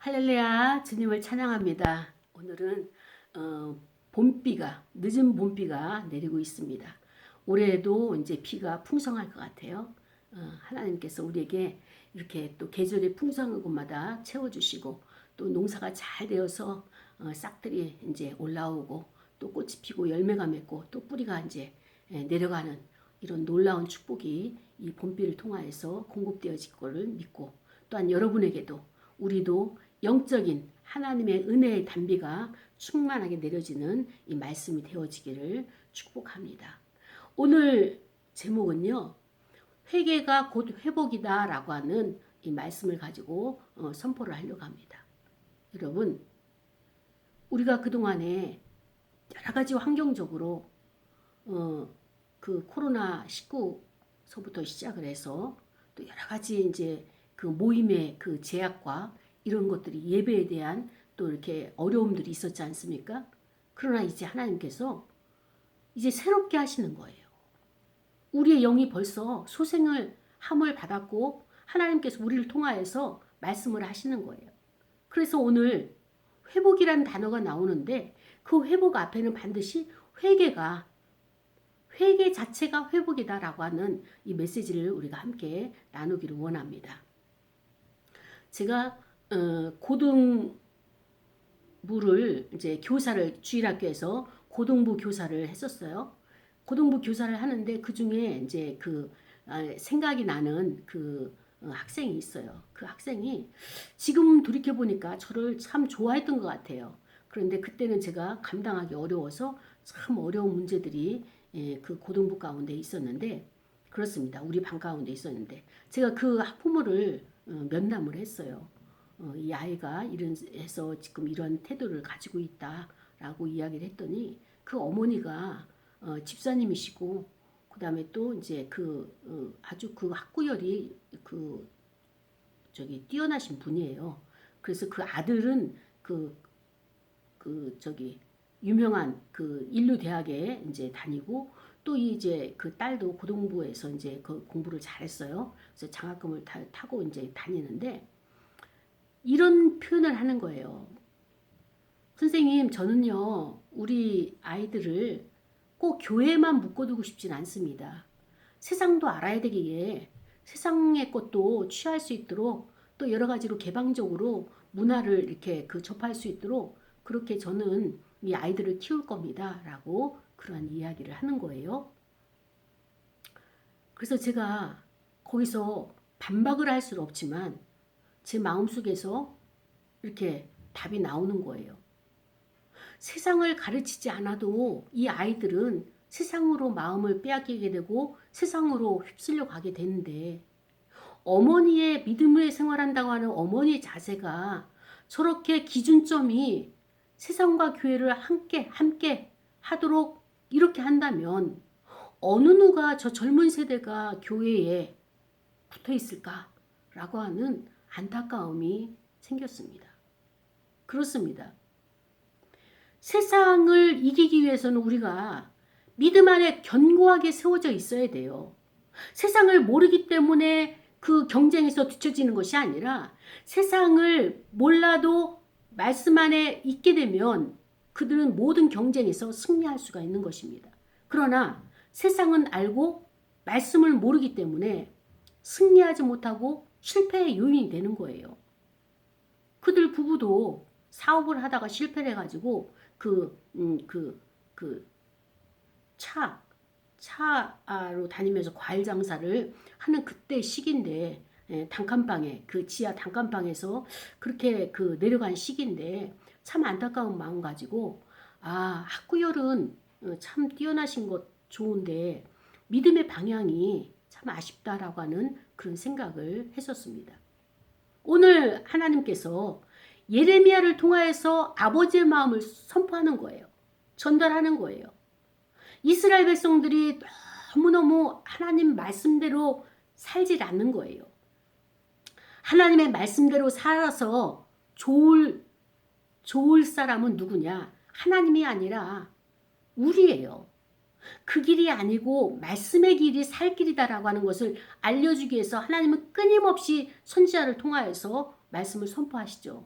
할렐루야, 주님을 찬양합니다. 오늘은 늦은 봄비가 내리고 있습니다. 올해도 이제 비가 풍성할 것 같아요. 하나님께서 우리에게 이렇게 또 계절의 풍성한 곳마다 채워주시고 또 농사가 잘 되어서 싹들이 이제 올라오고 또 꽃이 피고 열매가 맺고 또 뿌리가 이제 내려가는 이런 놀라운 축복이 이 봄비를 통하여서 공급되어질 것을 믿고 또한 여러분에게도 우리도 영적인 하나님의 은혜의 단비가 충만하게 내려지는 이 말씀이 되어지기를 축복합니다. 오늘 제목은요. 회개가 곧 회복이다 라고 하는 이 말씀을 가지고 선포를 하려고 합니다. 여러분, 우리가 그동안에 여러 가지 환경적으로 그 코로나19서부터 시작을 해서 또 여러 가지 이제 그 모임의 그 제약과 이런 것들이 예배에 대한 또 이렇게 어려움들이 있었지 않습니까? 그러나 이제 하나님께서 이제 새롭게 하시는 거예요. 우리의 영이 벌써 소생을 함을 받았고 하나님께서 우리를 통하여서 말씀을 하시는 거예요. 그래서 오늘 회복이라는 단어가 나오는데 그 회복 앞에는 반드시 회개 자체가 회복이다라고 하는 이 메시지를 우리가 함께 나누기를 원합니다. 제가 고등부를 이제 교사를 주일학교에서 고등부 교사를 했었어요. 고등부 교사를 하는데 그 중에 이제 그 생각이 나는 그 학생이 있어요. 그 학생이 지금 돌이켜 보니까 저를 참 좋아했던 것 같아요. 그런데 그때는 제가 감당하기 어려워서 참 어려운 문제들이 그 고등부 가운데 있었는데 그렇습니다. 우리 반 가운데 있었는데 제가 그 학부모를 면담을 했어요. 이 아이가 해서 지금 이런 태도를 가지고 있다라고 이야기를 했더니 그 어머니가 집사님이시고 그 다음에 또 이제 아주 그 학구열이 뛰어나신 분이에요. 그래서 그 아들은 유명한 그 인류 대학에 이제 다니고 또 이제 그 딸도 고등부에서 이제 그 공부를 잘했어요. 그래서 장학금을 타고 이제 다니는데 이런 표현을 하는 거예요. 선생님, 저는요 우리 아이들을 꼭 교회만 묶어두고 싶진 않습니다. 세상도 알아야 되기에 세상의 것도 취할 수 있도록 또 여러 가지로 개방적으로 문화를 이렇게 접할 수 있도록 그렇게 저는 이 아이들을 키울 겁니다. 라고 그러한 이야기를 하는 거예요. 그래서 제가 거기서 반박을 할 수는 없지만 제 마음속에서 이렇게 답이 나오는 거예요. 세상을 가르치지 않아도 이 아이들은 세상으로 마음을 빼앗기게 되고 세상으로 휩쓸려 가게 되는데 어머니의 믿음을 생활한다고 하는 어머니의 자세가 저렇게 기준점이 세상과 교회를 함께 하도록 이렇게 한다면 어느 누가 저 젊은 세대가 교회에 붙어 있을까라고 하는 안타까움이 생겼습니다. 그렇습니다. 세상을 이기기 위해서는 우리가 믿음 안에 견고하게 세워져 있어야 돼요. 세상을 모르기 때문에 그 경쟁에서 뒤처지는 것이 아니라 세상을 몰라도 말씀 안에 있게 되면 그들은 모든 경쟁에서 승리할 수가 있는 것입니다. 그러나 세상은 알고 말씀을 모르기 때문에 승리하지 못하고 실패의 요인이 되는 거예요. 그들 부부도 사업을 하다가 실패를 해가지고 차로 다니면서 과일 장사를 하는 그때 시기인데 단칸방에 지하 단칸방에서 그렇게 내려간 시기인데 참 안타까운 마음 가지고 학구열은 참 뛰어나신 것 좋은데 믿음의 방향이 참 아쉽다라고 하는 그런 생각을 했었습니다. 오늘 하나님께서 예레미야를 통하여서 아버지의 마음을 선포하는 거예요. 전달하는 거예요. 이스라엘 백성들이 너무너무 하나님 말씀대로 살질 않는 거예요. 하나님의 말씀대로 살아서 좋을 사람은 누구냐? 하나님이 아니라 우리예요. 그 길이 아니고 말씀의 길이 살 길이다라고 하는 것을 알려주기 위해서 하나님은 끊임없이 선지자를 통하여서 말씀을 선포하시죠.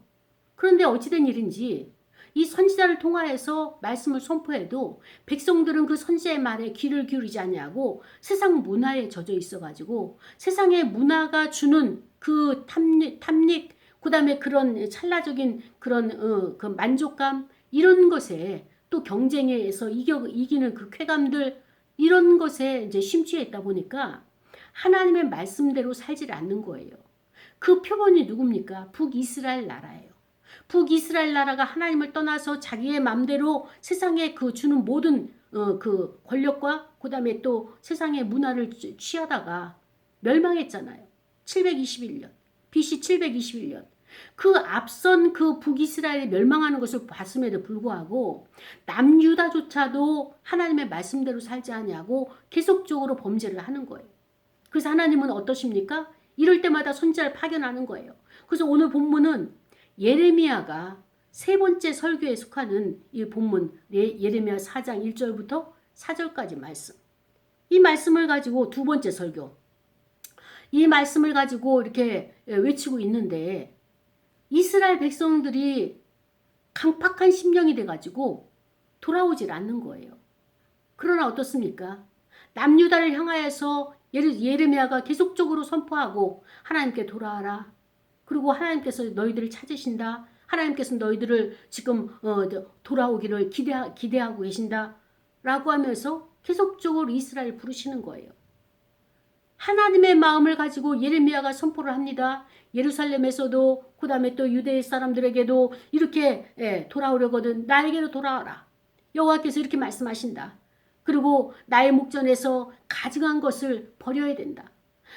그런데 어찌된 일인지 이 선지자를 통하여서 말씀을 선포해도 백성들은 그 선지자의 말에 귀를 기울이지 않냐고 세상 문화에 젖어 있어가지고 세상의 문화가 주는 그 탐닉 그다음에 그런 찰나적인 그런 그 만족감 이런 것에 또 경쟁에서 이기는 그 쾌감들 이런 것에 이제 심취해 있다 보니까 하나님의 말씀대로 살질 않는 거예요. 그 표본이 누굽니까? 북이스라엘 나라예요. 북이스라엘 나라가 하나님을 떠나서 자기의 마음대로 세상에 그 주는 모든 그 권력과 그다음에 또 세상의 문화를 취하다가 멸망했잖아요. 721년. BC 721년. 그 앞선 그 북이스라엘이 멸망하는 것을 봤음에도 불구하고 남유다조차도 하나님의 말씀대로 살지 않냐고 계속적으로 범죄를 하는 거예요. 그래서 하나님은 어떠십니까? 이럴 때마다 선지자를 파견하는 거예요. 그래서 오늘 본문은 예레미야가 세 번째 설교에 속하는 이 본문 예레미야 4장 1절부터 4절까지 말씀. 이 말씀을 가지고 두 번째 설교. 이 말씀을 가지고 이렇게 외치고 있는데 이스라엘 백성들이 강팍한 심령이 돼가지고 돌아오질 않는 거예요. 그러나 어떻습니까? 남유다를 향하여서 예레미야가 계속적으로 선포하고 하나님께 돌아와라. 그리고 하나님께서 너희들을 찾으신다. 하나님께서 너희들을 지금 돌아오기를 기대하고 계신다. 라고 하면서 계속적으로 이스라엘을 부르시는 거예요. 하나님의 마음을 가지고 예레미야가 선포를 합니다. 예루살렘에서도 그 다음에 또 유대 사람들에게도 이렇게 돌아오려거든 나에게로 돌아와라. 여호와께서 이렇게 말씀하신다. 그리고 나의 목전에서 가증한 것을 버려야 된다.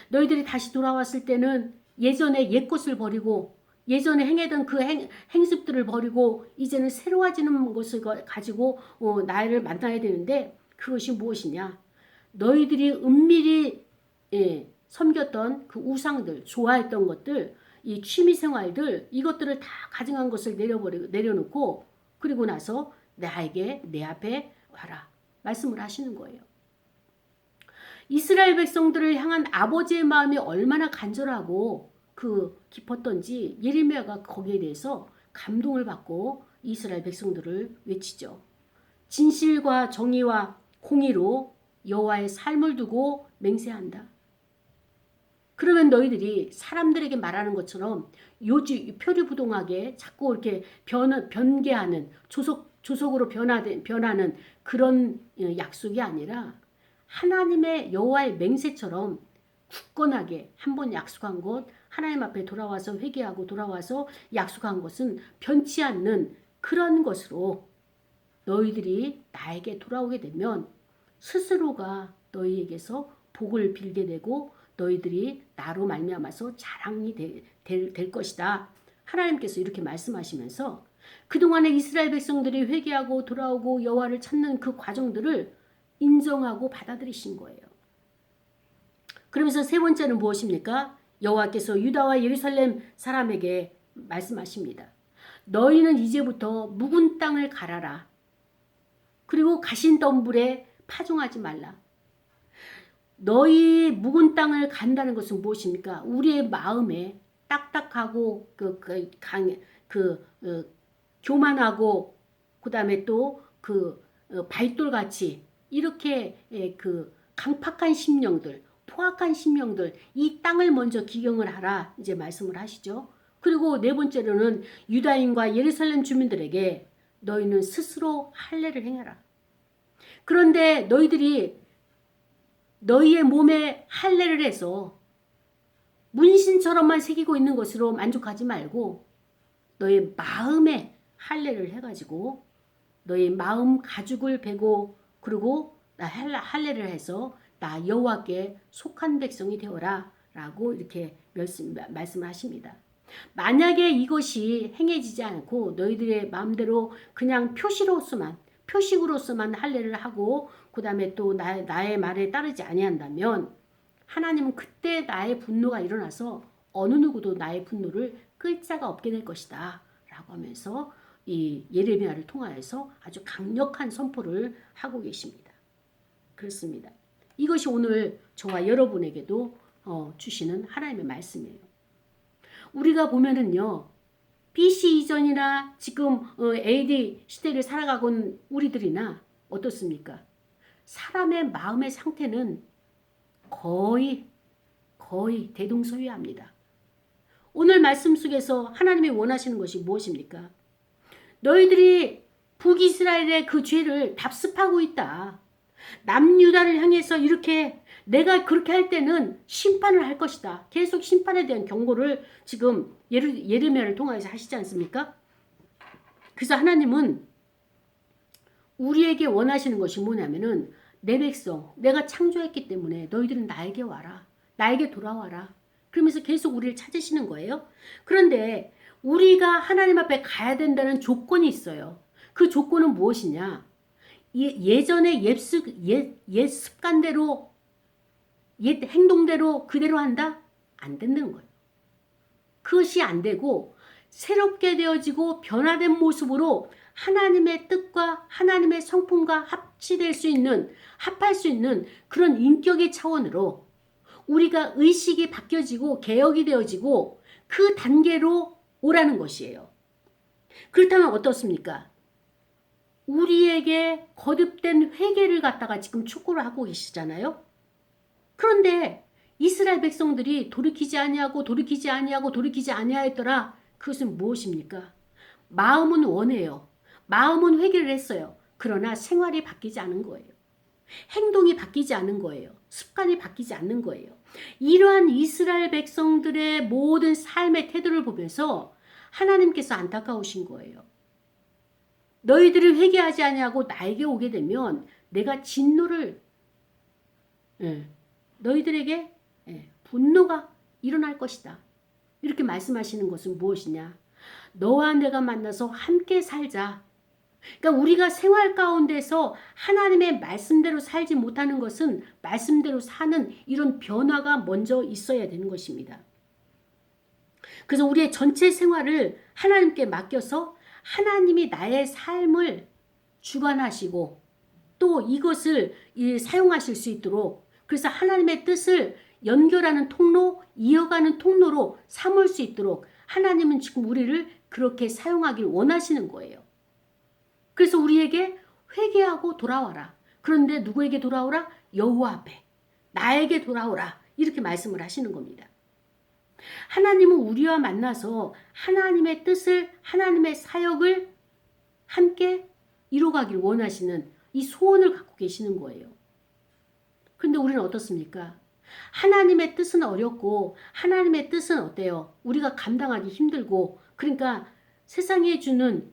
너희들이 다시 돌아왔을 때는 예전에 옛것을 버리고 예전에 행했던 그 행습들을 버리고 이제는 새로워지는 것을 가지고 나를 만나야 되는데 그것이 무엇이냐. 너희들이 은밀히 섬겼던 그 우상들 좋아했던 것들 이 취미생활들 이것들을 다 가증한 것을 내려놓고 그리고 나서 나에게 내 앞에 와라 말씀을 하시는 거예요. 이스라엘 백성들을 향한 아버지의 마음이 얼마나 간절하고 깊었던지 예레미야가 거기에 대해서 감동을 받고 이스라엘 백성들을 외치죠. 진실과 정의와 공의로 여호와의 삶을 두고 맹세한다. 그러면 너희들이 사람들에게 말하는 것처럼 표리부동하게 자꾸 이렇게 변개하는 조속으로 변하는 그런 약속이 아니라 하나님의 여호와의 맹세처럼 굳건하게 한번 약속한 것 하나님 앞에 돌아와서 회개하고 돌아와서 약속한 것은 변치 않는 그런 것으로 너희들이 나에게 돌아오게 되면 스스로가 너희에게서 복을 빌게 되고 너희들이 나로 말미암아서 자랑이 될 것이다. 하나님께서 이렇게 말씀하시면서 그동안에 이스라엘 백성들이 회개하고 돌아오고 여호와를 찾는 그 과정들을 인정하고 받아들이신 거예요. 그러면서 세 번째는 무엇입니까? 여호와께서 유다와 예루살렘 사람에게 말씀하십니다. 너희는 이제부터 묵은 땅을 갈아라. 그리고 가신 덤불에 파종하지 말라. 너희 묵은 땅을 간다는 것은 무엇입니까? 우리의 마음에 딱딱하고 교만하고 그다음에 또 발돌같이 이렇게 강팍한 심령들, 포악한 심령들 이 땅을 먼저 기경을 하라 이제 말씀을 하시죠. 그리고 네 번째로는 유다인과 예루살렘 주민들에게 너희는 스스로 할례를 행해라. 그런데 너희들이 너희의 몸에 할례를 해서 문신처럼만 새기고 있는 것으로 만족하지 말고 너의 마음에 할례를 해가지고 너의 마음 가죽을 베고 그리고 할례를 해서 나 여호와께 속한 백성이 되어라 라고 이렇게 말씀을 하십니다. 만약에 이것이 행해지지 않고 너희들의 마음대로 그냥 표식으로서만 할례를 하고 그 다음에 또 나의 말에 따르지 아니한다면 하나님은 그때 나의 분노가 일어나서 어느 누구도 나의 분노를 끌 자가 없게 될 것이다 라고 하면서 이 예레미야를 통하여서 아주 강력한 선포를 하고 계십니다. 그렇습니다. 이것이 오늘 저와 여러분에게도 주시는 하나님의 말씀이에요. 우리가 보면은요. BC 이전이나 지금 AD 시대를 살아가고 있는 우리들이나 어떻습니까? 사람의 마음의 상태는 거의 대동소이합니다. 오늘 말씀 속에서 하나님이 원하시는 것이 무엇입니까? 너희들이 북이스라엘의 그 죄를 답습하고 있다. 남유다를 향해서 이렇게 내가 그렇게 할 때는 심판을 할 것이다. 계속 심판에 대한 경고를 지금 예레미야를 통해서 하시지 않습니까? 그래서 하나님은 우리에게 원하시는 것이 뭐냐면은 내 백성, 내가 창조했기 때문에 너희들은 나에게 와라. 나에게 돌아와라. 그러면서 계속 우리를 찾으시는 거예요. 그런데 우리가 하나님 앞에 가야 된다는 조건이 있어요. 그 조건은 무엇이냐? 예전의 옛 습관대로, 옛 행동대로 그대로 한다? 안 된다는 거예요. 그것이 안 되고 새롭게 되어지고 변화된 모습으로 하나님의 뜻과 하나님의 성품과 합할 수 있는 그런 인격의 차원으로 우리가 의식이 바뀌어지고 개혁이 되어지고 그 단계로 오라는 것이에요. 그렇다면 어떻습니까? 우리에게 거듭된 회개를 갖다가 지금 촉구를 하고 계시잖아요. 그런데 이스라엘 백성들이 돌이키지 아니하였더라. 그것은 무엇입니까? 마음은 원해요. 마음은 회개를 했어요. 그러나 생활이 바뀌지 않은 거예요. 행동이 바뀌지 않은 거예요. 습관이 바뀌지 않는 거예요. 이러한 이스라엘 백성들의 모든 삶의 태도를 보면서 하나님께서 안타까우신 거예요. 너희들을 회개하지 아니하고 나에게 오게 되면 내가 진노를 너희들에게 분노가 일어날 것이다. 이렇게 말씀하시는 것은 무엇이냐? 너와 내가 만나서 함께 살자. 그러니까 우리가 생활 가운데서 하나님의 말씀대로 살지 못하는 것은 말씀대로 사는 이런 변화가 먼저 있어야 되는 것입니다. 그래서 우리의 전체 생활을 하나님께 맡겨서 하나님이 나의 삶을 주관하시고 또 이것을 사용하실 수 있도록 그래서 하나님의 뜻을 연결하는 통로, 이어가는 통로로 삼을 수 있도록 하나님은 지금 우리를 그렇게 사용하길 원하시는 거예요. 그래서 우리에게 회개하고 돌아와라. 그런데 누구에게 돌아오라? 여호와 앞에. 나에게 돌아오라. 이렇게 말씀을 하시는 겁니다. 하나님은 우리와 만나서 하나님의 뜻을, 하나님의 사역을 함께 이루어가길 원하시는 이 소원을 갖고 계시는 거예요. 근데 우리는 어떻습니까? 하나님의 뜻은 어렵고 하나님의 뜻은 어때요? 우리가 감당하기 힘들고 그러니까 세상에 주는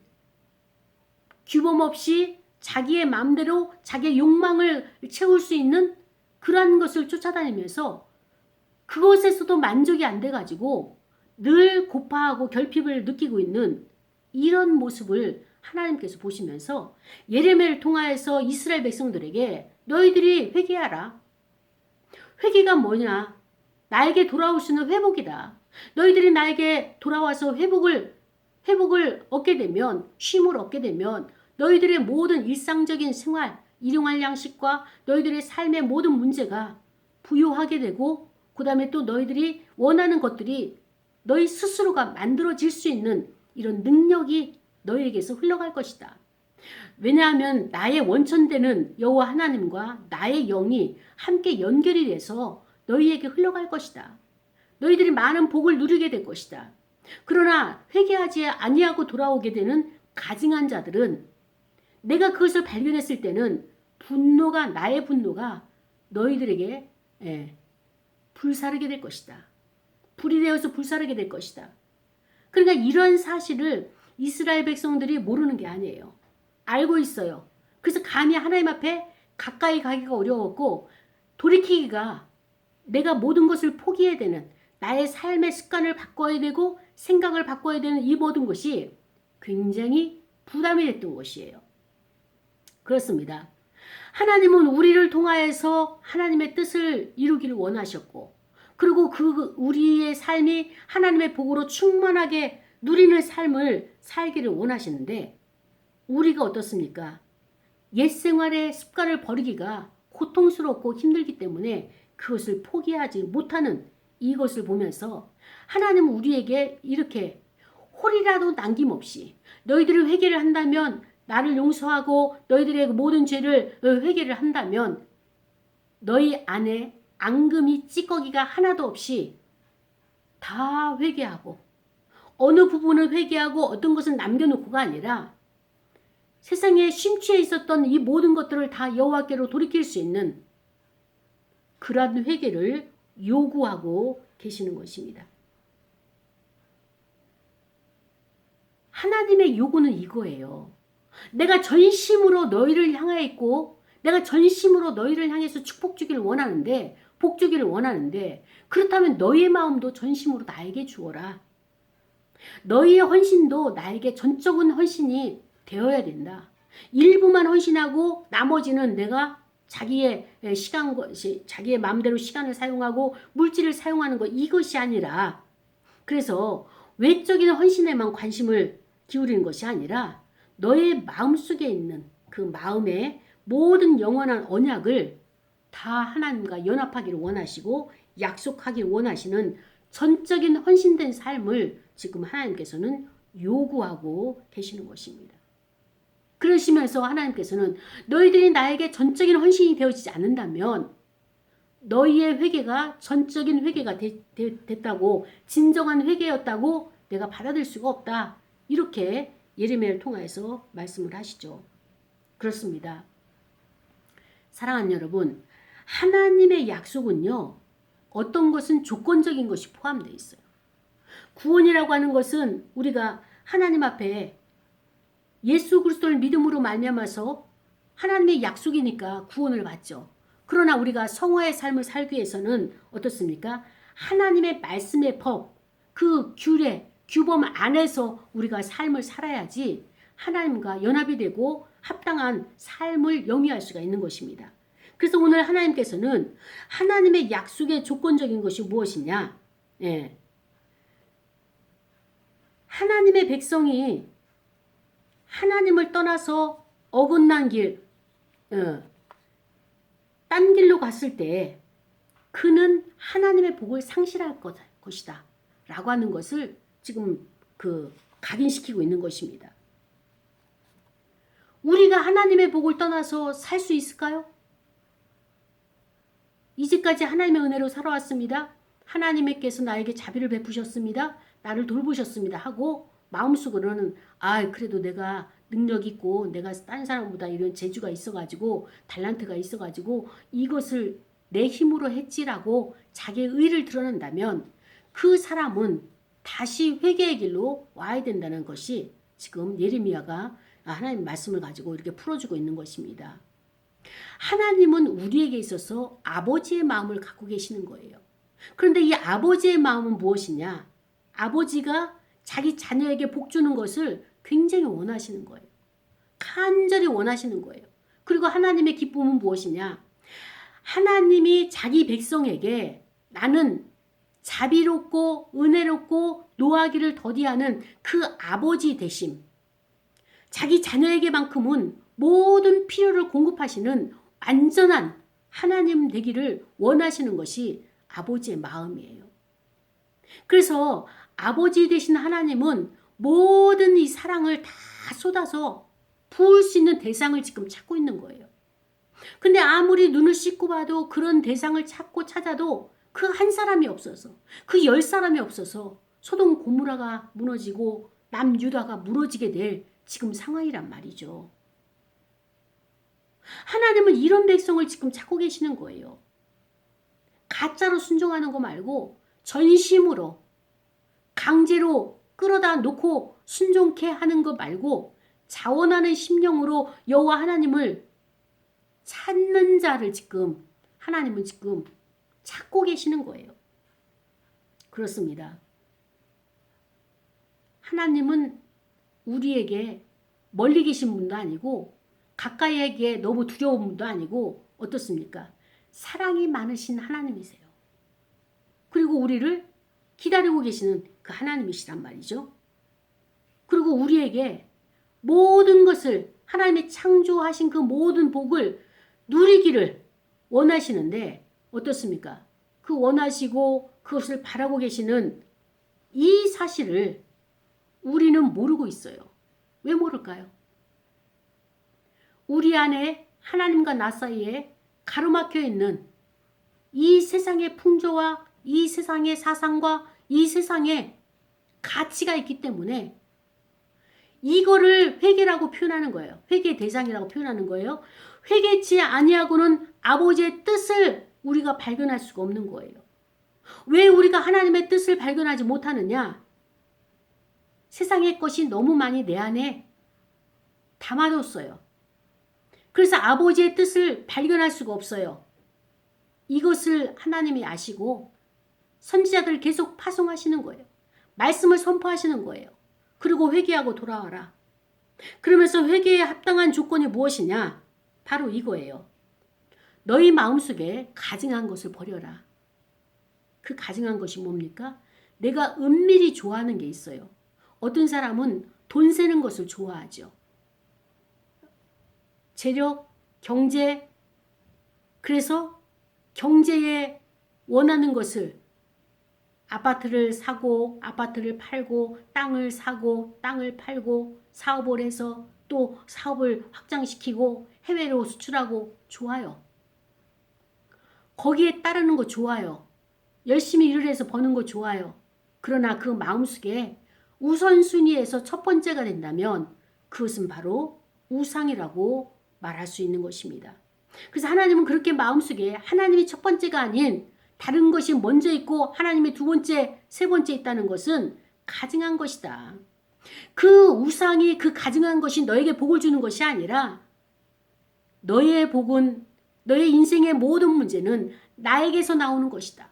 규범 없이 자기의 마음대로 자기의 욕망을 채울 수 있는 그러한 것을 쫓아다니면서 그것에서도 만족이 안 돼가지고 늘 고파하고 결핍을 느끼고 있는 이런 모습을 하나님께서 보시면서 예레미야를 통하여서 이스라엘 백성들에게 너희들이 회개하라. 회개가 뭐냐? 나에게 돌아올 수 있는 회복이다. 너희들이 나에게 돌아와서 회복을 얻게 되면 쉼을 얻게 되면 너희들의 모든 일상적인 생활, 일용할 양식과 너희들의 삶의 모든 문제가 부요하게 되고 그 다음에 또 너희들이 원하는 것들이 너희 스스로가 만들어질 수 있는 이런 능력이 너희에게서 흘러갈 것이다. 왜냐하면 나의 원천되는 여호와 하나님과 나의 영이 함께 연결이 돼서 너희에게 흘러갈 것이다. 너희들이 많은 복을 누리게 될 것이다. 그러나 회개하지 아니하고 돌아오게 되는 가증한 자들은 내가 그것을 발견했을 때는 나의 분노가 너희들에게 불사르게 될 것이다. 불이 되어서 불사르게 될 것이다. 그러니까 이런 사실을 이스라엘 백성들이 모르는 게 아니에요. 알고 있어요. 그래서 감히 하나님 앞에 가까이 가기가 어려웠고 돌이키기가 내가 모든 것을 포기해야 되는 나의 삶의 습관을 바꿔야 되고 생각을 바꿔야 되는 이 모든 것이 굉장히 부담이 됐던 것이에요. 그렇습니다. 하나님은 우리를 통하여서 하나님의 뜻을 이루기를 원하셨고 그리고 우리의 삶이 하나님의 복으로 충만하게 누리는 삶을 살기를 원하시는데 우리가 어떻습니까? 옛 생활의 습관을 버리기가 고통스럽고 힘들기 때문에 그것을 포기하지 못하는 이것을 보면서 하나님은 우리에게 이렇게 홀이라도 남김없이 너희들이 회개를 한다면, 나를 용서하고 너희들의 모든 죄를 회개를 한다면 너희 안에 앙금이 찌꺼기가 하나도 없이 다 회개하고, 어느 부분을 회개하고 어떤 것은 남겨놓고가 아니라 세상에 심취해 있었던 이 모든 것들을 다 여호와께로 돌이킬 수 있는 그러한 회개를 요구하고 계시는 것입니다. 하나님의 요구는 이거예요. 내가 전심으로 너희를 향하여 있고, 내가 전심으로 너희를 향해서 축복 주기를 원하는데, 복 주기를 원하는데, 그렇다면 너희의 마음도 전심으로 나에게 주어라. 너희의 헌신도 나에게 전적인 헌신이 되어야 된다. 일부만 헌신하고 나머지는 내가 자기의 시간, 자기의 마음대로 시간을 사용하고 물질을 사용하는 것, 이것이 아니라, 그래서 외적인 헌신에만 관심을 기울이는 것이 아니라 너의 마음속에 있는 그 마음의 모든 영원한 언약을 다 하나님과 연합하기를 원하시고 약속하기를 원하시는 전적인 헌신된 삶을 지금 하나님께서는 요구하고 계시는 것입니다. 그러시면서 하나님께서는 너희들이 나에게 전적인 헌신이 되어지지 않는다면 너희의 회개가 전적인 회개가 됐다고, 진정한 회개였다고 내가 받아들일 수가 없다. 이렇게 예레미야를 통해서 말씀을 하시죠. 그렇습니다. 사랑하는 여러분, 하나님의 약속은요, 어떤 것은 조건적인 것이 포함되어 있어요. 구원이라고 하는 것은 우리가 하나님 앞에 예수 그리스도를 믿음으로 말미암아서 하나님의 약속이니까 구원을 받죠. 그러나 우리가 성화의 삶을 살기 위해서는 어떻습니까? 하나님의 말씀의 법, 그 규례, 규범 안에서 우리가 삶을 살아야지 하나님과 연합이 되고 합당한 삶을 영위할 수가 있는 것입니다. 그래서 오늘 하나님께서는 하나님의 약속의 조건적인 것이 무엇이냐? 예. 하나님의 백성이 하나님을 떠나서 어긋난 길, 딴 길로 갔을 때 그는 하나님의 복을 상실할 것이다 라고 하는 것을 지금 각인시키고 있는 것입니다. 우리가 하나님의 복을 떠나서 살 수 있을까요? 이제까지 하나님의 은혜로 살아왔습니다. 하나님께서 나에게 자비를 베푸셨습니다. 나를 돌보셨습니다 하고 마음속으로는 그래도 내가 능력 있고 내가 딴 사람보다 이런 재주가 있어가지고 달란트가 있어가지고 이것을 내 힘으로 했지라고 자기의 의를 드러낸다면 그 사람은 다시 회개의 길로 와야 된다는 것이 지금 예레미야가 하나님 말씀을 가지고 이렇게 풀어주고 있는 것입니다. 하나님은 우리에게 있어서 아버지의 마음을 갖고 계시는 거예요. 그런데 이 아버지의 마음은 무엇이냐? 아버지가 자기 자녀에게 복 주는 것을 굉장히 원하시는 거예요. 간절히 원하시는 거예요. 그리고 하나님의 기쁨은 무엇이냐? 하나님이 자기 백성에게 나는 자비롭고 은혜롭고 노하기를 더디하는 그 아버지 되심, 자기 자녀에게만큼은 모든 필요를 공급하시는 완전한 하나님 되기를 원하시는 것이 아버지의 마음이에요. 그래서 아버지 되신 하나님은 모든 이 사랑을 다 쏟아서 부을 수 있는 대상을 지금 찾고 있는 거예요. 근데 아무리 눈을 씻고 봐도 그런 대상을 찾아도 그 한 사람이 없어서, 그 10사람이 없어서 소돔 고모라가 무너지고 남유다가 무너지게 될 지금 상황이란 말이죠. 하나님은 이런 백성을 지금 찾고 계시는 거예요. 가짜로 순종하는 거 말고 전심으로 강제로 끌어다 놓고 순종케 하는 거 말고 자원하는 심령으로 여호와 하나님을 찾는 자를 지금 하나님은 지금 찾고 계시는 거예요. 그렇습니다. 하나님은 우리에게 멀리 계신 분도 아니고 가까이에게 너무 두려운 분도 아니고 어떻습니까? 사랑이 많으신 하나님이세요. 그리고 우리를 기다리고 계시는 그 하나님이시란 말이죠. 그리고 우리에게 모든 것을 하나님의 창조하신 그 모든 복을 누리기를 원하시는데 어떻습니까? 그 원하시고 그것을 바라고 계시는 이 사실을 우리는 모르고 있어요. 왜 모를까요? 우리 안에 하나님과 나 사이에 가로막혀 있는 이 세상의 풍조와 이 세상의 사상과 이 세상의 가치가 있기 때문에 이거를 회개라고 표현하는 거예요. 회개의 대상이라고 표현하는 거예요. 회개치 아니하고는 아버지의 뜻을 우리가 발견할 수가 없는 거예요. 왜 우리가 하나님의 뜻을 발견하지 못하느냐? 세상의 것이 너무 많이 내 안에 담아뒀어요. 그래서 아버지의 뜻을 발견할 수가 없어요. 이것을 하나님이 아시고 선지자들을 계속 파송하시는 거예요. 말씀을 선포하시는 거예요. 그리고 회개하고 돌아와라. 그러면서 회개에 합당한 조건이 무엇이냐? 바로 이거예요. 너희 마음속에 가증한 것을 버려라. 그 가증한 것이 뭡니까? 내가 은밀히 좋아하는 게 있어요. 어떤 사람은 돈 세는 것을 좋아하죠. 재력, 경제, 그래서 경제에 원하는 것을 아파트를 사고 아파트를 팔고 땅을 사고 땅을 팔고 사업을 해서 또 사업을 확장시키고 해외로 수출하고 좋아요. 거기에 따르는 거 좋아요. 열심히 일을 해서 버는 거 좋아요. 그러나 그 마음속에 우선순위에서 첫 번째가 된다면 그것은 바로 우상이라고 말할 수 있는 것입니다. 그래서 하나님은 그렇게 마음속에 하나님이 첫 번째가 아닌 다른 것이 먼저 있고 하나님이 두 번째, 세 번째 있다는 것은 가증한 것이다. 그 우상이 그 가증한 것이 너에게 복을 주는 것이 아니라 너의 복은 너의 인생의 모든 문제는 나에게서 나오는 것이다.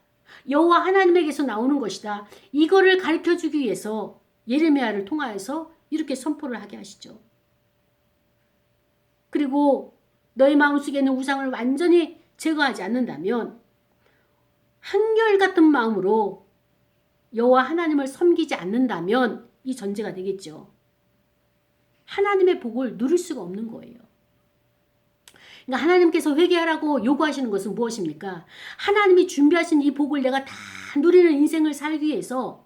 여호와 하나님에게서 나오는 것이다. 이거를 가르쳐주기 위해서 예레미야를 통하여서 이렇게 선포를 하게 하시죠. 그리고 너의 마음속에 있는 우상을 완전히 제거하지 않는다면 한결같은 마음으로 여호와 하나님을 섬기지 않는다면 이 전제가 되겠죠. 하나님의 복을 누릴 수가 없는 거예요. 그러니까 하나님께서 회개하라고 요구하시는 것은 무엇입니까? 하나님이 준비하신 이 복을 내가 다 누리는 인생을 살기 위해서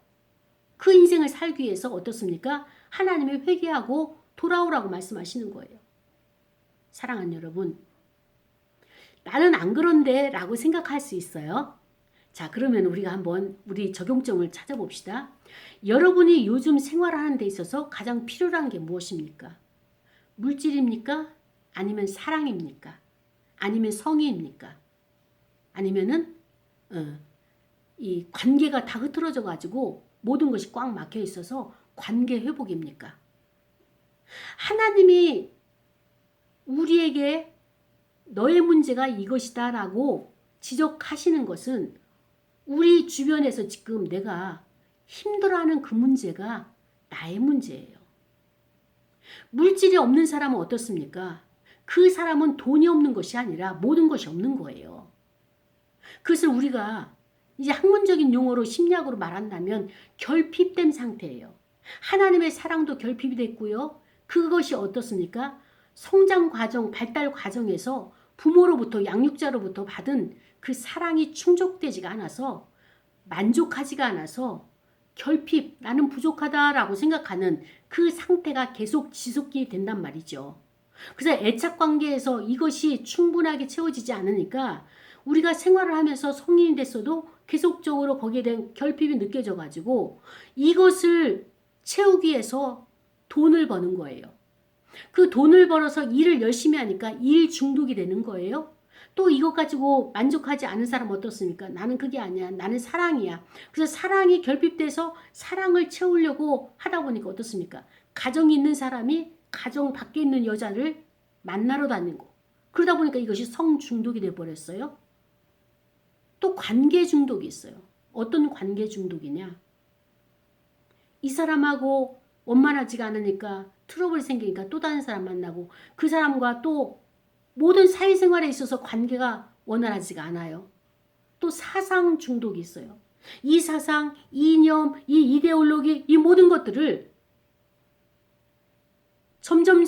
그 인생을 살기 위해서 어떻습니까? 하나님이 회개하고 돌아오라고 말씀하시는 거예요. 사랑하는 여러분, 나는 안 그런데 라고 생각할 수 있어요. 자, 그러면 우리가 한번 우리 적용점을 찾아봅시다. 여러분이 요즘 생활하는 데 있어서 가장 필요한 게 무엇입니까? 물질입니까? 아니면 사랑입니까? 아니면 성의입니까? 아니면은 이 관계가 다 흐트러져 가지고 모든 것이 꽉 막혀 있어서 관계 회복입니까? 하나님이 우리에게 너의 문제가 이것이다 라고 지적하시는 것은 우리 주변에서 지금 내가 힘들어하는 그 문제가 나의 문제예요. 물질이 없는 사람은 어떻습니까? 그 사람은 돈이 없는 것이 아니라 모든 것이 없는 거예요. 그것을 우리가 이제 학문적인 용어로 심리학으로 말한다면 결핍된 상태예요. 하나님의 사랑도 결핍이 됐고요. 그것이 어떻습니까? 성장 과정, 발달 과정에서 부모로부터 양육자로부터 받은 그 사랑이 충족되지가 않아서 만족하지가 않아서 결핍, 나는 부족하다라고 생각하는 그 상태가 계속 지속이 된단 말이죠. 그래서 애착관계에서 이것이 충분하게 채워지지 않으니까 우리가 생활을 하면서 성인이 됐어도 계속적으로 거기에 대한 결핍이 느껴져 가지고 이것을 채우기 위해서 돈을 버는 거예요. 그 돈을 벌어서 일을 열심히 하니까 일 중독이 되는 거예요. 또 이것 가지고 만족하지 않은 사람 어떻습니까? 나는 그게 아니야. 나는 사랑이야. 그래서 사랑이 결핍돼서 사랑을 채우려고 하다 보니까 어떻습니까? 가정이 있는 사람이 가정 밖에 있는 여자를 만나러 다니고 그러다 보니까 이것이 성 중독이 돼버렸어요. 또 관계 중독이 있어요. 어떤 관계 중독이냐? 이 사람하고 원만하지가 않으니까 트러블이 생기니까 또 다른 사람 만나고 그 사람과 또 모든 사회생활에 있어서 관계가 원활하지가 않아요. 또 사상 중독이 있어요. 이 사상, 이 이념, 이 이데올로기, 이 모든 것들을 점점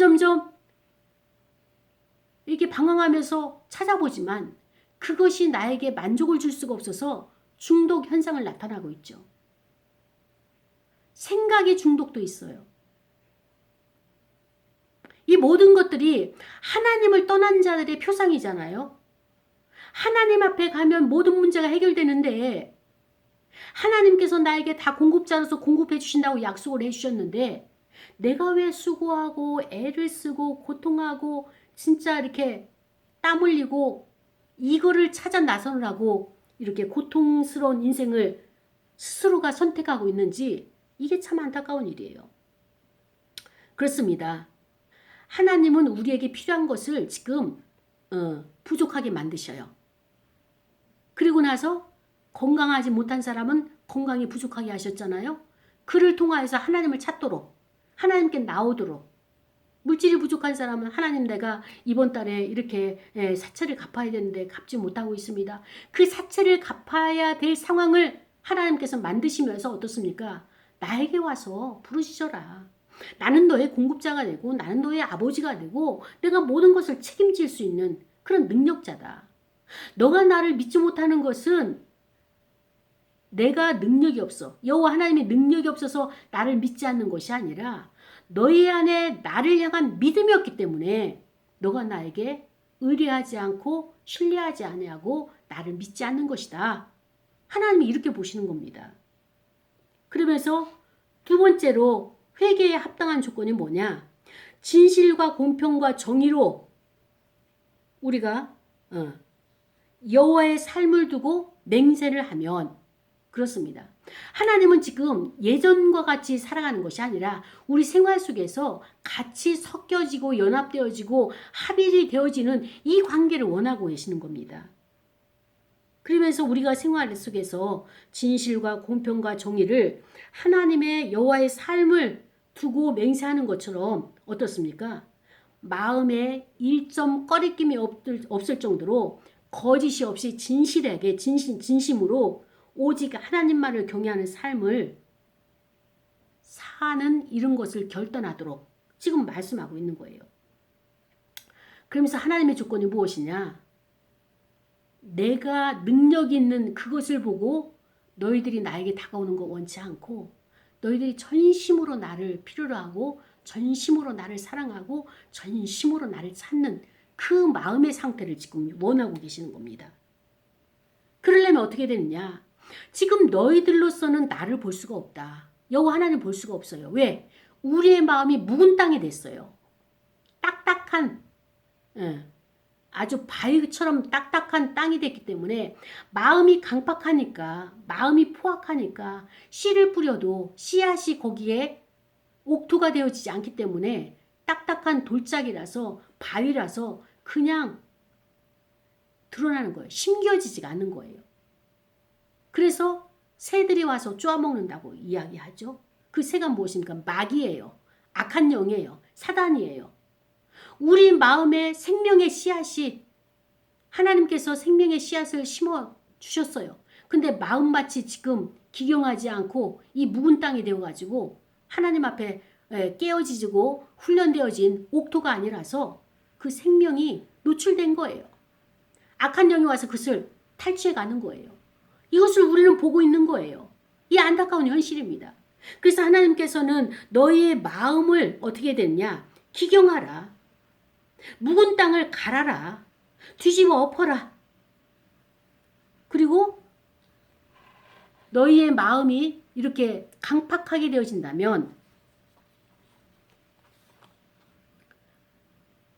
이렇게 방황하면서 찾아보지만 그것이 나에게 만족을 줄 수가 없어서 중독 현상을 나타나고 있죠. 생각의 중독도 있어요. 이 모든 것들이 하나님을 떠난 자들의 표상이잖아요. 하나님 앞에 가면 모든 문제가 해결되는데 하나님께서 나에게 다 공급자로서 공급해 주신다고 약속을 해주셨는데 내가 왜 수고하고 애를 쓰고 고통하고 진짜 이렇게 땀 흘리고 이거를 찾아 나서느라고 이렇게 고통스러운 인생을 스스로가 선택하고 있는지 이게 참 안타까운 일이에요. 그렇습니다. 하나님은 우리에게 필요한 것을 지금 부족하게 만드셔요. 그리고 나서 건강하지 못한 사람은 건강이 부족하게 하셨잖아요. 그를 통하여서 하나님을 찾도록 하나님께 나오도록 물질이 부족한 사람은 하나님 내가 이번 달에 이렇게 사채를 갚아야 되는데 갚지 못하고 있습니다. 그 사채를 갚아야 될 상황을 하나님께서 만드시면서 어떻습니까? 나에게 와서 부르시셔라. 나는 너의 공급자가 되고 나는 너의 아버지가 되고 내가 모든 것을 책임질 수 있는 그런 능력자다. 너가 나를 믿지 못하는 것은 내가 능력이 없어. 여호와 하나님의 능력이 없어서 나를 믿지 않는 것이 아니라 너희 안에 나를 향한 믿음이 없기 때문에 너가 나에게 의뢰하지 않고 신뢰하지 아니하고 나를 믿지 않는 것이다. 하나님이 이렇게 보시는 겁니다. 그러면서 두 번째로 회개에 합당한 조건이 뭐냐? 진실과 공평과 정의로 우리가 여호와의 삶을 두고 맹세를 하면 그렇습니다. 하나님은 지금 예전과 같이 살아가는 것이 아니라 우리 생활 속에서 같이 섞여지고 연합되어지고 합일이 되어지는 이 관계를 원하고 계시는 겁니다. 그러면서 우리가 생활 속에서 진실과 공평과 정의를 하나님의 여호와의 삶을 두고 맹세하는 것처럼 어떻습니까? 마음에 일점 꺼리낌이 없을 정도로 거짓이 없이 진실하게 진심으로 오직 하나님만을 경외하는 삶을 사는 이런 것을 결단하도록 지금 말씀하고 있는 거예요. 그러면서 하나님의 조건이 무엇이냐? 내가 능력 있는 그것을 보고 너희들이 나에게 다가오는 거 원치 않고 너희들이 전심으로 나를 필요로 하고 전심으로 나를 사랑하고 전심으로 나를 찾는 그 마음의 상태를 지금 원하고 계시는 겁니다. 그러려면 어떻게 되느냐? 지금 너희들로서는 나를 볼 수가 없다. 여호와 하나님 볼 수가 없어요. 왜? 우리의 마음이 묵은 땅이 됐어요. 딱딱한 아주 바위처럼 딱딱한 땅이 됐기 때문에 마음이 강팍하니까 마음이 포악하니까 씨를 뿌려도 씨앗이 거기에 옥토가 되어지지 않기 때문에 딱딱한 돌짝이라서 바위라서 그냥 드러나는 거예요. 심겨지지가 않는 거예요. 그래서 새들이 와서 쪼아먹는다고 이야기하죠. 그 새가 무엇입니까? 마귀예요. 악한 영이에요. 사단이에요. 우리 마음에 생명의 씨앗이 하나님께서 생명의 씨앗을 심어 주셨어요. 근데 마음밭이 지금 기경하지 않고 이 묵은 땅이 되어가지고 하나님 앞에 깨어지고 훈련되어진 옥토가 아니라서 그 생명이 노출된 거예요. 악한 영이 와서 그것을 탈취해 가는 거예요. 이것을 우리는 보고 있는 거예요. 이 안타까운 현실입니다. 그래서 하나님께서는 너희의 마음을 어떻게 됐냐? 기경하라. 묵은 땅을 갈아라. 뒤집어 엎어라. 그리고 너희의 마음이 이렇게 강팍하게 되어진다면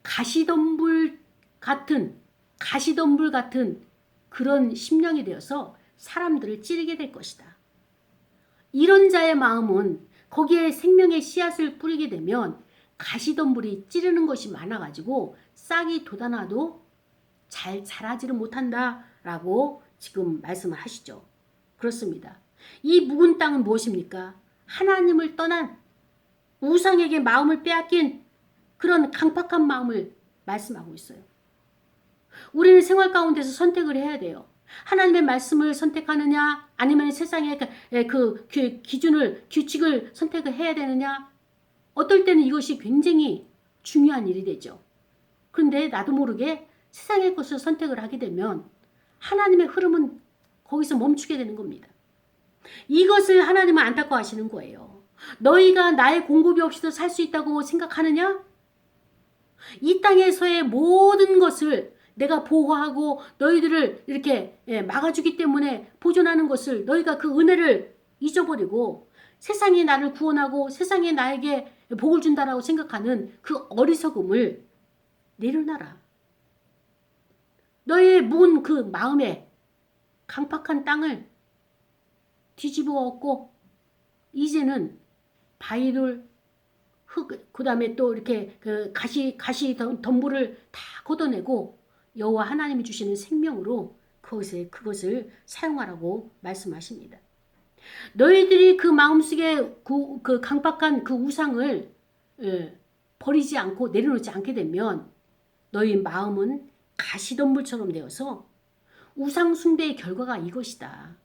가시덤불 같은 그런 심령이 되어서 사람들을 찌르게 될 것이다. 이런 자의 마음은 거기에 생명의 씨앗을 뿌리게 되면 가시덤불이 찌르는 것이 많아가지고 싹이 돋아나도 잘 자라지를 못한다라고 지금 말씀을 하시죠. 그렇습니다. 이 묵은 땅은 무엇입니까? 하나님을 떠난 우상에게 마음을 빼앗긴 그런 강팍한 마음을 말씀하고 있어요. 우리는 생활 가운데서 선택을 해야 돼요. 하나님의 말씀을 선택하느냐 아니면 세상의 그 규칙을 선택을 해야 되느냐. 어떨 때는 이것이 굉장히 중요한 일이 되죠. 그런데 나도 모르게 세상의 것을 선택을 하게 되면 하나님의 흐름은 거기서 멈추게 되는 겁니다. 이것을 하나님은 안타까워하시는 거예요. 너희가 나의 공급이 없이도 살 수 있다고 생각하느냐? 이 땅에서의 모든 것을 내가 보호하고 너희들을 이렇게 막아주기 때문에 보존하는 것을 너희가 그 은혜를 잊어버리고 세상이 나를 구원하고 세상이 나에게 복을 준다라고 생각하는 그 어리석음을 내려놔라. 너의 묵은 그 마음에 강팍한 땅을 뒤집어 엎고 이제는 바위돌 흙, 그 다음에 또 이렇게 그 가시 덤불을 다 걷어내고 여호와 하나님이 주시는 생명으로 그것을 사용하라고 말씀하십니다. 너희들이 그 마음속에 그 강박한 그 우상을 버리지 않고 내려놓지 않게 되면 너희 마음은 가시덤불처럼 되어서 우상 숭배의 결과가 이것이다.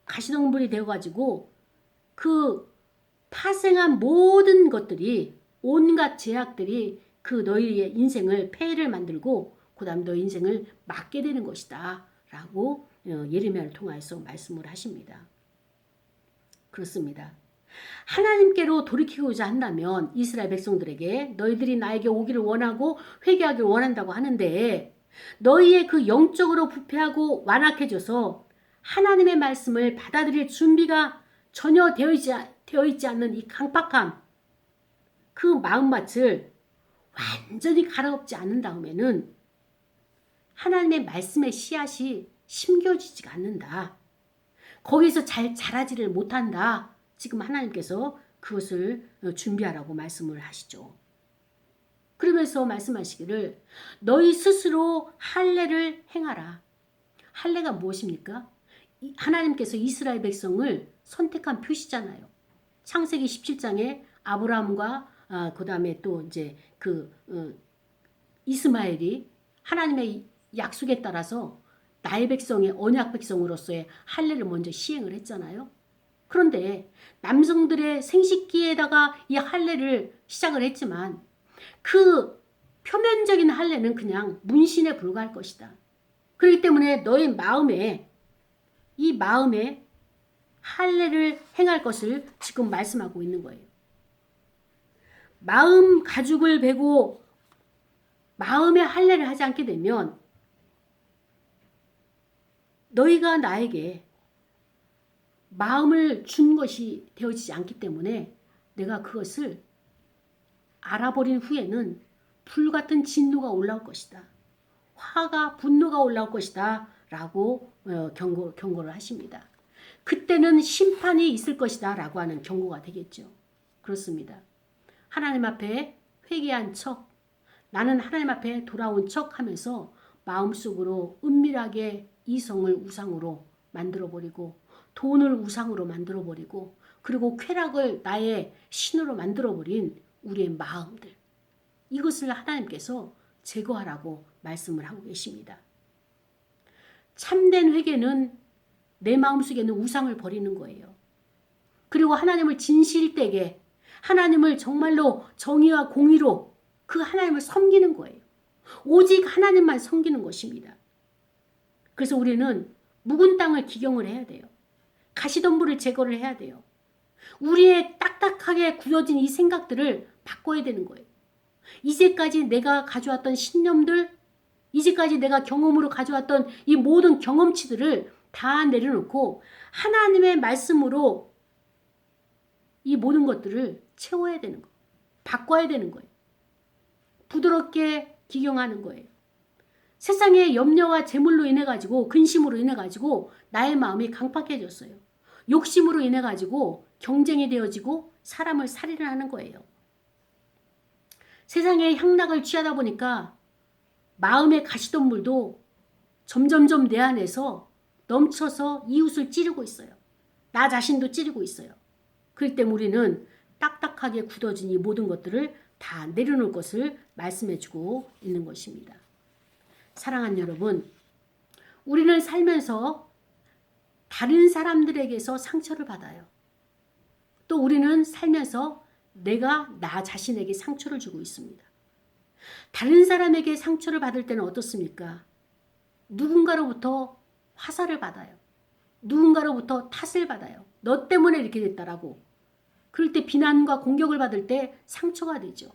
가시덤불이 되어가지고 그 파생한 모든 것들이 온갖 제약들이 그 너희의 인생을 폐해를 만들고 그 다음 너희 인생을 막게 되는 것이다 라고 예레미야를 통해서 말씀을 하십니다. 그렇습니다. 하나님께로 돌이키고자 한다면 이스라엘 백성들에게 너희들이 나에게 오기를 원하고 회개하기를 원한다고 하는데 너희의 그 영적으로 부패하고 완악해져서 하나님의 말씀을 받아들일 준비가 전혀 되어 있지 않는 이 강팍함, 그 마음밭을 완전히 갈아엎지 않는 다음에는 하나님의 말씀의 씨앗이 심겨지지가 않는다. 거기서 잘 자라지를 못한다. 지금 하나님께서 그것을 준비하라고 말씀을 하시죠. 그러면서 말씀하시기를 너희 스스로 할례를 행하라. 할례가 무엇입니까? 하나님께서 이스라엘 백성을 선택한 표시잖아요. 창세기 17장에 아브라함과 그 다음에 또 이제 이스마엘이 하나님의 약속에 따라서 나의 백성의 언약 백성으로서의 할례를 먼저 시행을 했잖아요. 그런데 남성들의 생식기에다가 이 할례를 시작을 했지만 그 표면적인 할례는 그냥 문신에 불과할 것이다. 그렇기 때문에 너의 마음에 이 마음에 할례를 행할 것을 지금 말씀하고 있는 거예요. 마음 가죽을 베고 마음의 할례를 하지 않게 되면 너희가 나에게 마음을 준 것이 되어지지 않기 때문에 내가 그것을 알아버린 후에는 불같은 진노가 올라올 것이다. 화가 분노가 올라올 것이다. 라고 경고를 하십니다. 그때는 심판이 있을 것이다. 라고 하는 경고가 되겠죠. 그렇습니다. 하나님 앞에 회개한 척, 나는 하나님 앞에 돌아온 척 하면서 마음속으로 은밀하게 이성을 우상으로 만들어버리고 돈을 우상으로 만들어버리고 그리고 쾌락을 나의 신으로 만들어버린 우리의 마음들, 이것을 하나님께서 제거하라고 말씀을 하고 계십니다. 참된 회개는 내 마음속에 있는 우상을 버리는 거예요. 그리고 하나님을 진실되게 하나님을 정말로 정의와 공의로 그 하나님을 섬기는 거예요. 오직 하나님만 섬기는 것입니다. 그래서 우리는 묵은 땅을 기경을 해야 돼요. 가시덤불을 제거를 해야 돼요. 우리의 딱딱하게 굳어진 이 생각들을 바꿔야 되는 거예요. 이제까지 내가 가져왔던 신념들, 이제까지 내가 경험으로 가져왔던 이 모든 경험치들을 다 내려놓고 하나님의 말씀으로 이 모든 것들을 채워야 되는 거예요. 바꿔야 되는 거예요. 부드럽게 기경하는 거예요. 세상의 염려와 재물로 인해 가지고 근심으로 인해 가지고 나의 마음이 강팍해졌어요. 욕심으로 인해 가지고 경쟁이 되어지고 사람을 살인을 하는 거예요. 세상의 향락을 취하다 보니까 마음의 가시덤불도 점점점 내 안에서 넘쳐서 이웃을 찌르고 있어요. 나 자신도 찌르고 있어요. 그럴 때 우리는 딱딱하게 굳어진 이 모든 것들을 다 내려놓을 것을 말씀해주고 있는 것입니다. 사랑하는 여러분, 우리는 살면서 다른 사람들에게서 상처를 받아요. 또 우리는 살면서 내가 나 자신에게 상처를 주고 있습니다. 다른 사람에게 상처를 받을 때는 어떻습니까? 누군가로부터 화살을 받아요. 누군가로부터 탓을 받아요. 너 때문에 이렇게 됐다라고. 그럴 때 비난과 공격을 받을 때 상처가 되죠.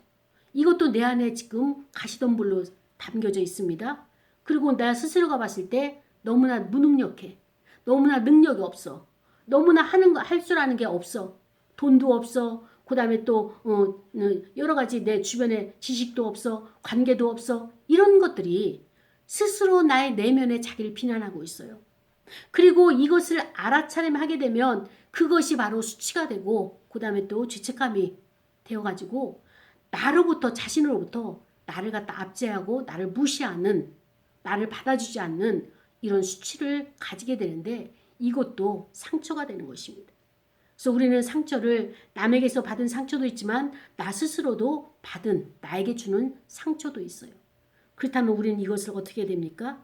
이것도 내 안에 지금 가시덤불로 담겨져 있습니다. 그리고 나 스스로가 봤을 때 너무나 무능력해. 너무나 능력이 없어. 너무나 할 줄 아는 게 없어. 돈도 없어. 그 다음에 또 여러 가지 내 주변에 지식도 없어. 관계도 없어. 이런 것들이 스스로 나의 내면에 자기를 비난하고 있어요. 그리고 이것을 알아차림하게 되면 그것이 바로 수치가 되고 그 다음에 또 죄책감이 되어가지고 나로부터 자신으로부터 나를 갖다 압제하고 나를 무시하는 나를 받아주지 않는 이런 수치를 가지게 되는데 이것도 상처가 되는 것입니다. 그래서 우리는 상처를 남에게서 받은 상처도 있지만 나 스스로도 받은 나에게 주는 상처도 있어요. 그렇다면 우리는 이것을 어떻게 해야 됩니까?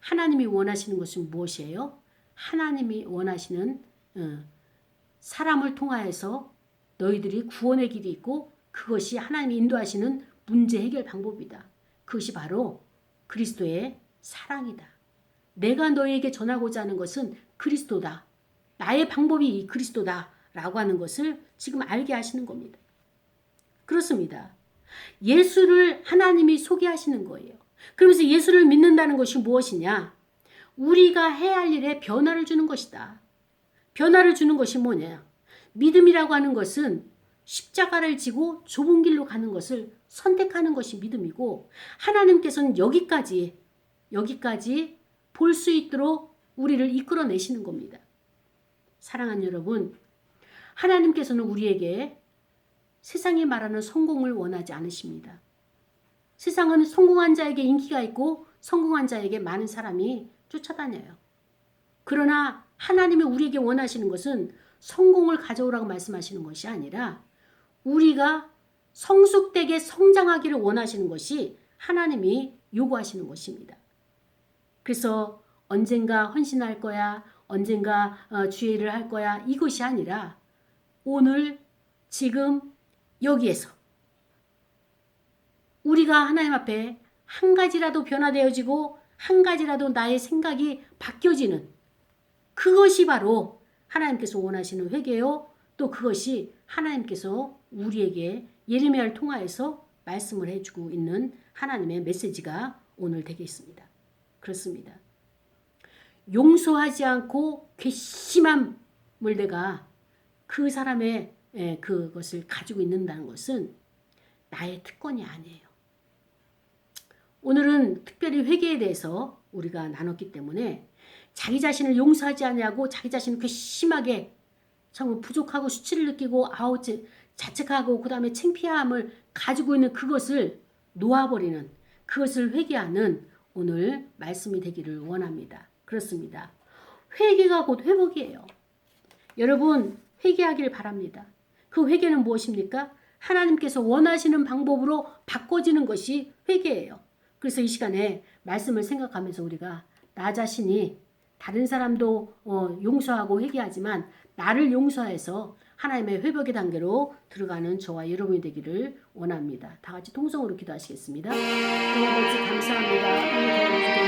하나님이 원하시는 것은 무엇이에요? 하나님이 원하시는 사람을 통하여서 너희들이 구원의 길이 있고 그것이 하나님이 인도하시는 문제 해결 방법이다. 그것이 바로 그리스도의 사랑이다. 내가 너희에게 전하고자 하는 것은 그리스도다. 나의 방법이 이 그리스도다. 라고 하는 것을 지금 알게 하시는 겁니다. 그렇습니다. 예수를 하나님이 소개하시는 거예요. 그러면서 예수를 믿는다는 것이 무엇이냐? 우리가 해야 할 일에 변화를 주는 것이다. 변화를 주는 것이 뭐냐? 믿음이라고 하는 것은 십자가를 지고 좁은 길로 가는 것을 선택하는 것이 믿음이고 하나님께서는 여기까지 볼 수 있도록 우리를 이끌어내시는 겁니다. 사랑하는 여러분, 하나님께서는 우리에게 세상이 말하는 성공을 원하지 않으십니다. 세상은 성공한 자에게 인기가 있고 성공한 자에게 많은 사람이 쫓아다녀요. 그러나 하나님이 우리에게 원하시는 것은 성공을 가져오라고 말씀하시는 것이 아니라 우리가 성숙되게 성장하기를 원하시는 것이 하나님이 요구하시는 것입니다. 그래서 언젠가 헌신할 거야, 언젠가 주의를 할 거야 이것이 아니라 오늘 지금 여기에서 우리가 하나님 앞에 한 가지라도 변화되어지고 한 가지라도 나의 생각이 바뀌어지는 그것이 바로 하나님께서 원하시는 회개요. 또 그것이 하나님께서 우리에게 예레미야를 통하여서 말씀을 해주고 있는 하나님의 메시지가 오늘 되겠습니다. 그렇습니다. 용서하지 않고 괘씸함을 내가 그 사람의 그것을 가지고 있는다는 것은 나의 특권이 아니에요. 오늘은 특별히 회개에 대해서 우리가 나눴기 때문에 자기 자신을 용서하지 않냐고 자기 자신을 괘씸하게 정말 부족하고 수치를 느끼고 자책하고 그 다음에 창피함을 가지고 있는 그것을 놓아버리는 그것을 회개하는 오늘 말씀이 되기를 원합니다. 그렇습니다. 회개가 곧 회복이에요. 여러분 회개하기를 바랍니다. 그 회개는 무엇입니까? 하나님께서 원하시는 방법으로 바꿔지는 것이 회개예요. 그래서 이 시간에 말씀을 생각하면서 우리가 나 자신이 다른 사람도 용서하고 회개하지만 나를 용서해서 하나님의 회복의 단계로 들어가는 저와 여러분이 되기를 원합니다. 다 같이 통성으로 기도하시겠습니다. 하나님 아버지 감사합니다.